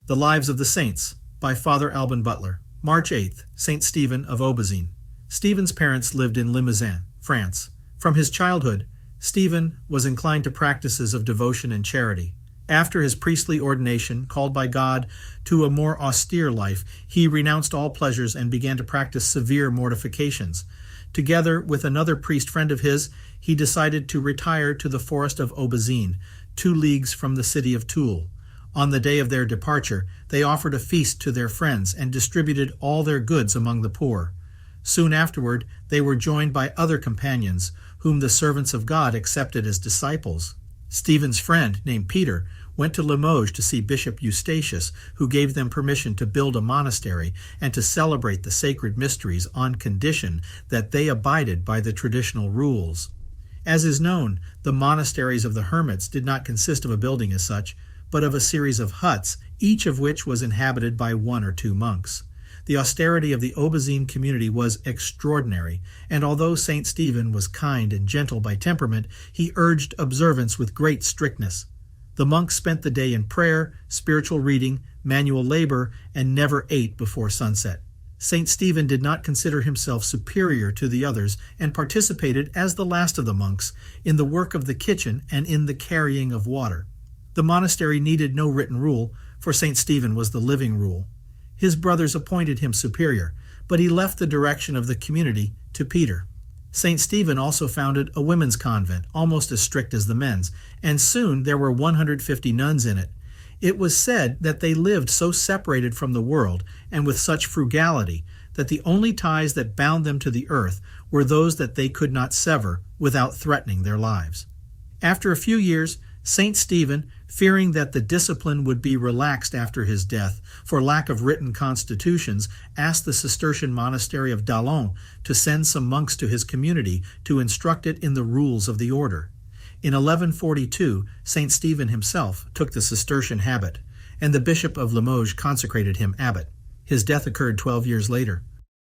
The Lives of the Saints by Father Alban Butler. March 8th, St. Stephen of Obazine. Stephen's parents lived in Limousin, France. From his childhood, Stephen was inclined to practices of devotion and charity. After his priestly ordination, called by God to a more austere life, he renounced all pleasures and began to practice severe mortifications. Together with another priest friend of his, he decided to retire to the forest of Obazine, 2 leagues from the city of Tulle. On the day of their departure, they offered a feast to their friends and distributed all their goods among the poor. Soon afterward, they were joined by other companions, whom the servants of God accepted as disciples. Stephen's friend, named Peter, went to Limoges to see Bishop Eustachius, who gave them permission to build a monastery and to celebrate the sacred mysteries on condition that they abided by the traditional rules. As is known, the monasteries of the hermits did not consist of a building as such, but of a series of huts, each of which was inhabited by 1 or 2 monks. The austerity of the Obazine community was extraordinary, and although St. Stephen was kind and gentle by temperament, he urged observance with great strictness. The monks spent the day in prayer, spiritual reading, manual labor, and never ate before sunset. St. Stephen did not consider himself superior to the others and participated, as the last of the monks, in the work of the kitchen and in the carrying of water. The monastery needed no written rule, for St. Stephen was the living rule. His brothers appointed him superior, but he left the direction of the community to Peter. St. Stephen also founded a women's convent, almost as strict as the men's, and soon there were 150 nuns in it. It was said that they lived so separated from the world and with such frugality that the only ties that bound them to the earth were those that they could not sever without threatening their lives. After a few years, St. Stephen, fearing that the discipline would be relaxed after his death for lack of written constitutions, asked the Cistercian monastery of Tulle to send some monks to his community to instruct it in the rules of the order. In 1142, St. Stephen himself took the Cistercian habit, and the Bishop of Limoges consecrated him abbot. His death occurred 12 years later.